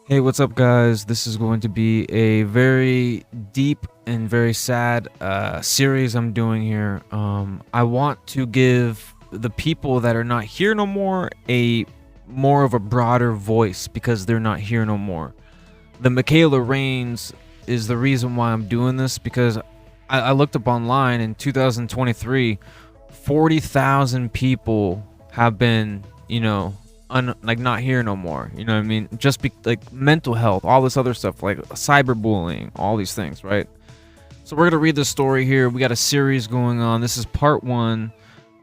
Hey, what's up, guys? This is going to be a very deep and very sad series I'm doing here. I want to give the people that are not here no more a more of a broader voice because they're not here no more. The Michaela Reigns is the reason why I'm doing this because I looked up online in 2023, 40,000 people have been, like not here no more. You know what I mean? Just like mental health, all this other stuff, like cyberbullying, all these things, right? So we're gonna read this story here. We got a series going on. This is part one.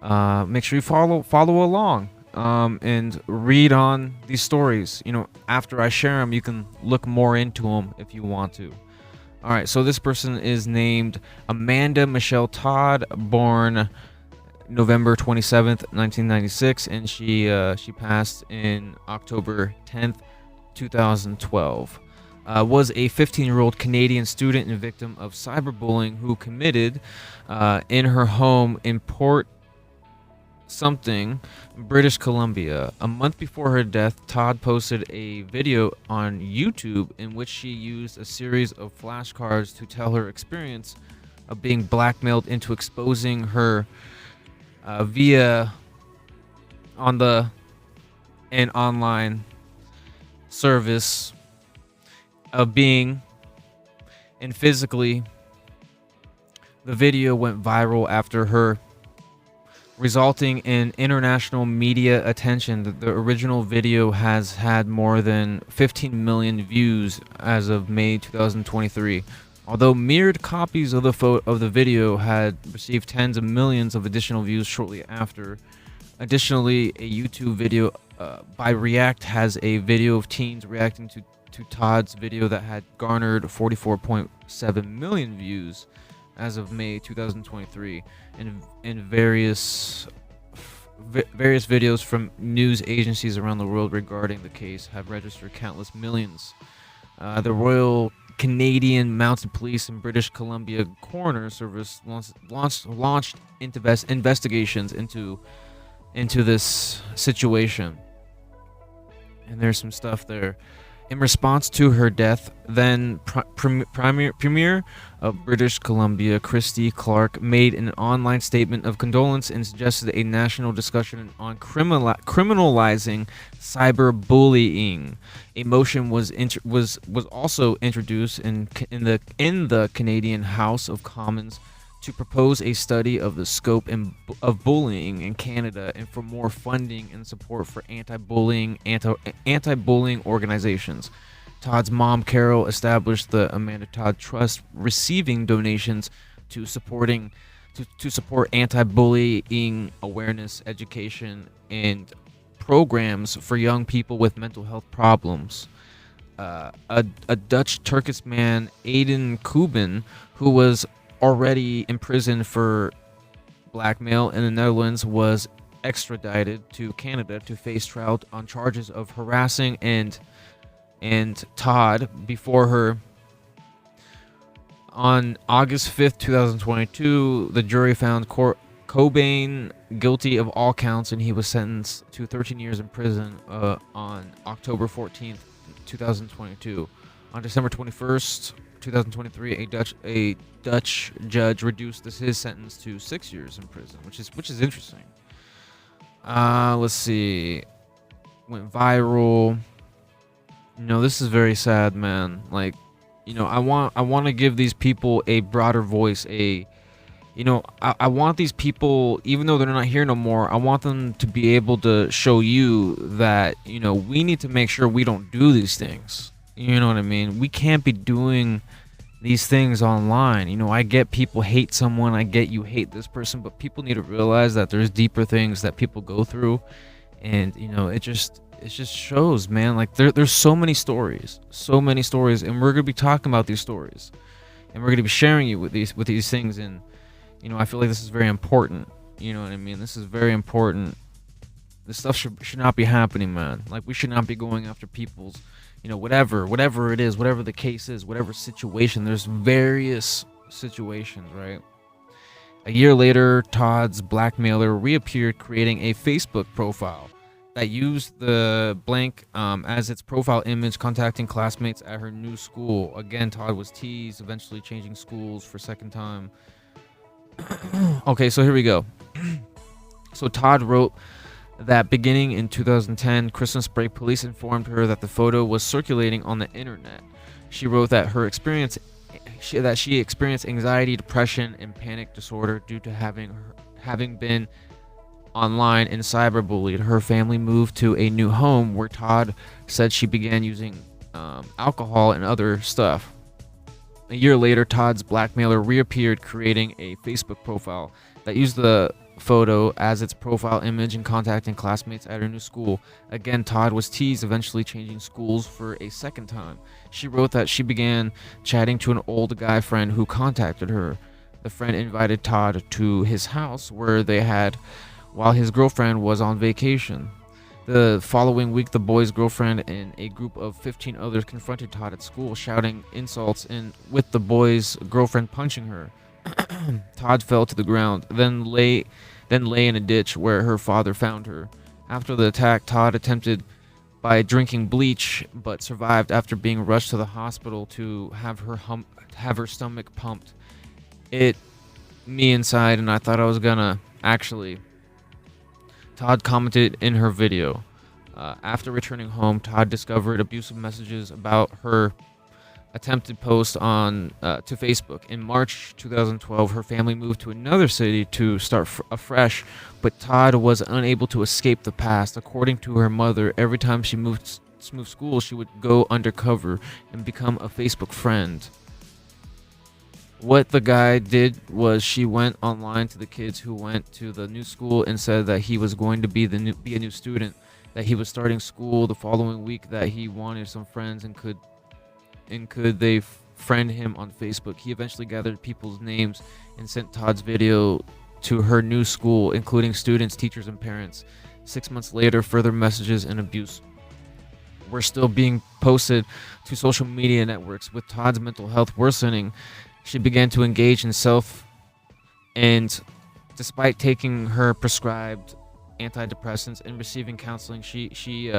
Make sure you follow along, and read on these stories. After I share them, you can look more into them if you want to. All right. So this person is named Amanda Michelle Todd, born November 27th, 1996, and she passed in October 10th, 2012. Was a 15-year-old Canadian student and victim of cyberbullying who committed in her home in Port something, British Columbia. A month before her death, Todd posted a video on YouTube in which she used a series of flashcards to tell her experience of being blackmailed into exposing her via an online service of being and physically. The video went viral after her, resulting in international media attention. The original video has had more than 15 million views as of May 2023. Although mirrored copies of the video had received tens of millions of additional views shortly after. Additionally, a YouTube video by React has a video of teens reacting to Todd's video that had garnered 44.7 million views as of May 2023, and various videos from news agencies around the world regarding the case have registered countless millions. The Royal Canadian Mounted Police and British Columbia Coroner Service launched investigations into this situation, and there's some stuff there. In response to her death, then Premier of British Columbia, Christy Clark, made an online statement of condolence and suggested a national discussion on criminalizing cyberbullying. A motion was also introduced in the Canadian House of Commons to propose a study of the scope of bullying in Canada and for more funding and support for anti-bullying organizations. Todd's mom, Carol, established the Amanda Todd Trust, receiving donations to support anti-bullying awareness, education, and programs for young people with mental health problems. A Dutch Turkish man, Aiden Kubin, who was already imprisoned for blackmail in the Netherlands, was extradited to Canada to face trial on charges of harassing and Todd before her. On August 5th, 2022, the jury found Cobain guilty of all counts, and he was sentenced to 13 years in prison on October 14th, 2022. On December 21st, 2023, a Dutch judge reduced his sentence to 6 years in prison, which is interesting. Let's see. Went viral. This is very sad, man. Like, I want to give these people a broader voice. I want these people, even though they're not here no more, I want them to be able to show you that, we need to make sure we don't do these things. You know what I mean? We can't be doing these things online. I get people hate someone, I get you hate this person, but people need to realize that there's deeper things that people go through, and it just shows, man. Like there's so many stories, and we're gonna be talking about these stories, and we're gonna be sharing you with these things, and I feel like this is very important. You know what I mean? This is very important. This stuff should not be happening, man. Like, we should not be going after people's, whatever it is, whatever the case is, whatever situation. There's various situations, right? A year later, Todd's blackmailer reappeared, creating a Facebook profile that used the blank as its profile image, contacting classmates at her new school. Again, Todd was teased, eventually changing schools for second time. Okay, so here we go. So Todd wrote that beginning in 2010 Christmas break, police informed her that the photo was circulating on the internet. She wrote that she experienced anxiety, depression, and panic disorder due to having been online and cyberbullied. Her family moved to a new home where Todd said she began using alcohol and other stuff. A year later, Todd's blackmailer reappeared, creating a Facebook profile that used the photo as its profile image and contacting classmates at her new school. Again, Todd was teased, eventually changing schools for a second time. She wrote that she began chatting to an old guy friend who contacted her. The friend invited Todd to his house where they had while his girlfriend was on vacation. The following week, the boy's girlfriend and a group of 15 others confronted Todd at school, shouting insults and with the boy's girlfriend punching her. Todd fell to the ground, then lay in a ditch where her father found her. After the attack, Todd attempted by drinking bleach, but survived after being rushed to the hospital to have her stomach pumped. It me inside, and I thought I was gonna actually. Todd commented in her video. After returning home, Todd discovered abusive messages about her attempted post on to Facebook. In March 2012, her family moved to another city to start afresh, but Todd was unable to escape the past. According to her mother, every time she moved school, she would go undercover and become a Facebook friend. What the guy did was she went online to the kids who went to the new school and said that he was going to be a new student, that he was starting school the following week, that he wanted some friends and could they friend him on Facebook. He eventually gathered people's names and sent Todd's video to her new school, including students, teachers, and parents. 6 months later, further messages and abuse were still being posted to social media networks. With Todd's mental health worsening, she began to engage in and despite taking her prescribed antidepressants and receiving counseling, she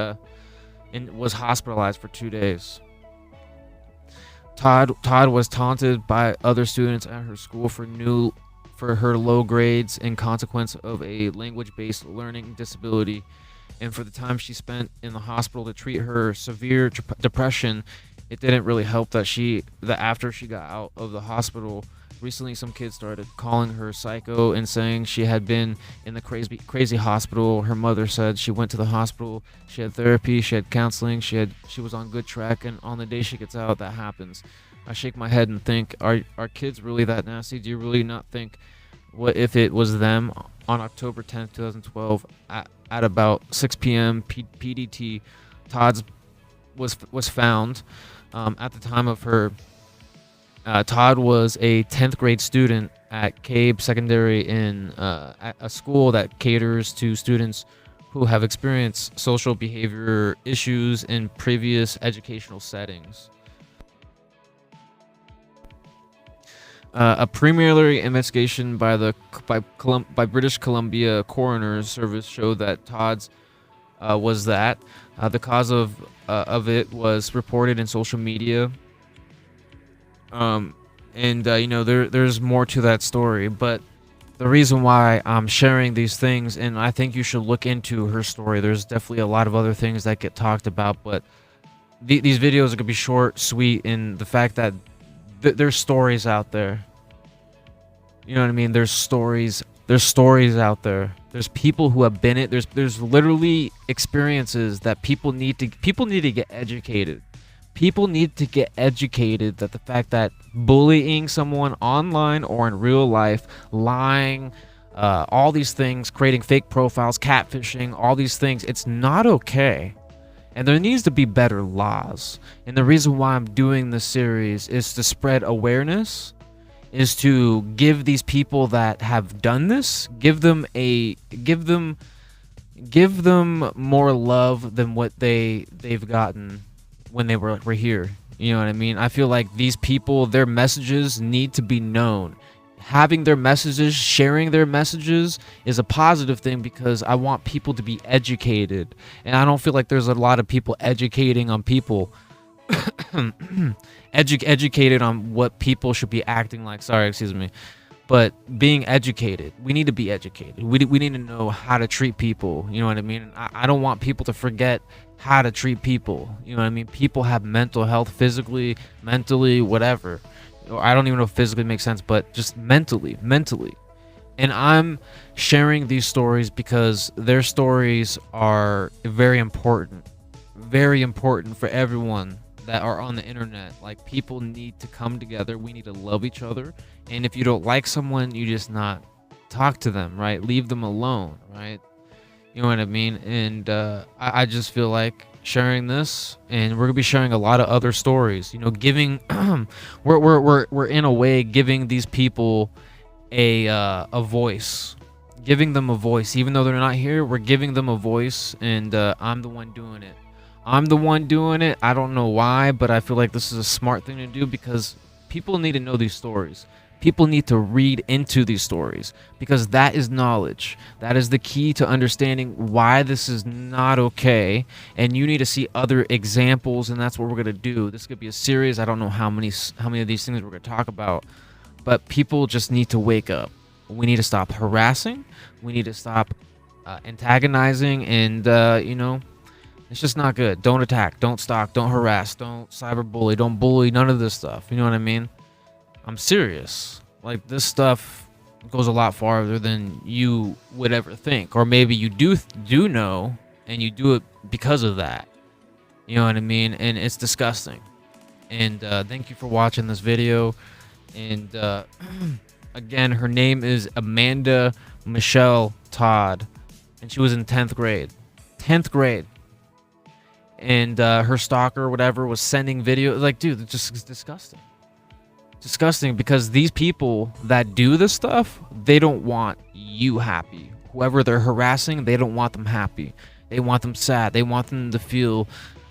was hospitalized for 2 days. Todd was taunted by other students at her school for her low grades in consequence of a language-based learning disability, and for the time she spent in the hospital to treat her severe depression. It didn't really help that after she got out of the hospital, recently some kids started calling her psycho and saying she had been in the crazy hospital. Her mother said she went to the hospital, she had therapy, she had counseling, she was on good track, and on the day she gets out, that happens. I shake my head and think, are kids really that nasty? Do you really not think, what if it was them on October 10th, 2012 at about 6 p.m. PDT? Todd's was found. At the time of her, Todd was a 10th grade student at Cabe Secondary at a school that caters to students who have experienced social behavior issues in previous educational settings. A preliminary investigation by British Columbia Coroner's Service showed that Todd's was that the cause of it was reported in social media. There's more to that story, but the reason why I'm sharing these things, and I think you should look into her story. There's definitely a lot of other things that get talked about, but these videos are gonna be short, sweet, and the fact that there's stories out there. You know what I mean? There's stories out there. There's people who have been it. There's literally experiences that people need to get educated. People need to get educated that the fact that bullying someone online or in real life, lying, all these things, creating fake profiles, catfishing, all these things, it's not okay. And there needs to be better laws. And the reason why I'm doing this series is to spread awareness, is to give these people that have done this, give them more love than what they've gotten when they were here. You know what I mean? I feel like these people, their messages need to be known. having their messages, sharing their messages is a positive thing, because I want people to be educated, and I don't feel like there's a lot of people educating on people. Educated on what people should be acting like. Sorry, excuse me. But being educated, we need to be educated. We need to know how to treat people. You know what I mean? I don't want people to forget how to treat people. You know what I mean? People have mental health, physically, mentally, whatever. Or I don't even know if physically makes sense, but just mentally. And I'm sharing these stories because their stories are very important for everyone that are on the internet. Like, people need to come together. We need to love each other. And if you don't like someone, you just not talk to them, right? Leave them alone, right? You know what I mean? And I just feel like sharing this, and we're gonna be sharing a lot of other stories. You know, giving we're in a way giving these people a voice, giving them a voice, even though they're not here. We're giving them a voice, and I'm the one doing it. I don't know why, but I feel like this is a smart thing to do, because people need to know these stories. People need to read into these stories, because that is knowledge. That is the key to understanding why this is not okay. And you need to see other examples, and that's what we're going to do. This could be a series. I don't know how many of these things we're going to talk about, but people just need to wake up. We need to stop harassing. We need to stop antagonizing, and you know, it's just not good. Don't attack, don't stalk, don't harass, don't cyberbully, don't bully, none of this stuff. You know what I mean? I'm serious. Like, this stuff goes a lot farther than you would ever think. Or maybe you do know, and you do it because of that. You know what I mean? And it's disgusting. And thank you for watching this video. And again, her name is Amanda Todd. And she was in 10th grade. 10th grade. And her stalker, whatever, was sending video. Like, dude, it's just disgusting. Disgusting, because these people that do this stuff, they don't want you happy. Whoever they're harassing, they don't want them happy. They want them sad. They want them to feel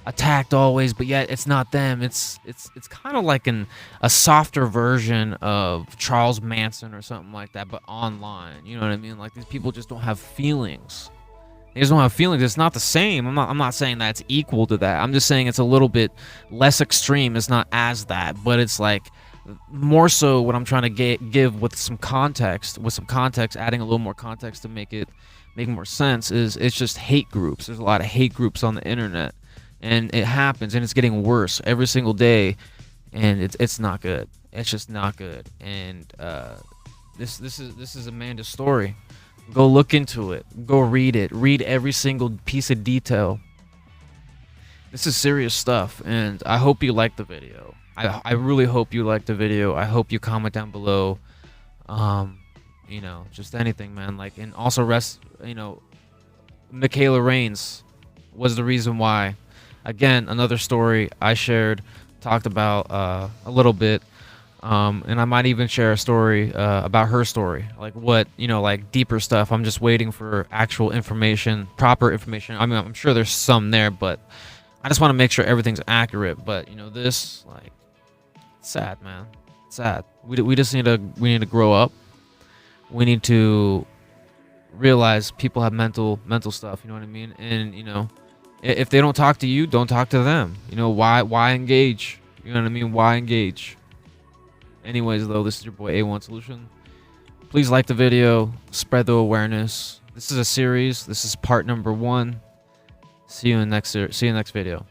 attacked always, but yet it's not them. It's kind of like a softer version of Charles Manson or something like that, but online. You know what I mean? Like, these people just don't have feelings. They just don't have feelings. It's not the same. I'm not saying that it's equal to that. I'm just saying it's a little bit less extreme. It's not as that, but it's like more so what I'm trying to give with some context, adding a little more context to make more sense, is it's just hate groups. There's a lot of hate groups on the internet, and it happens, and it's getting worse every single day, and it's not good. It's just not good. And this is Amanda's story. Go look into it. Go read it. Read every single piece of detail. This is serious stuff, and I hope you like the video. I really hope you like the video. I hope you comment down below. You know, just anything, man. Like, and also Michaela Raines was the reason why. Again, another story I shared, talked about a little bit. And I might even share a story about her story, like what, you know, like deeper stuff. I'm just waiting for actual information, proper information. I mean, I'm sure there's some there, but I just want to make sure everything's accurate. But, you know, this, like, it's sad, man. It's sad. We just need to grow up. We need to realize people have mental stuff. You know what I mean? And, you know, if they don't talk to you, don't talk to them. You know, why engage? You know what I mean? Why engage? Anyways, though, this is your boy A1 Solution. Please like the video, spread the awareness. This is a series. This is part number 1. See you in next video.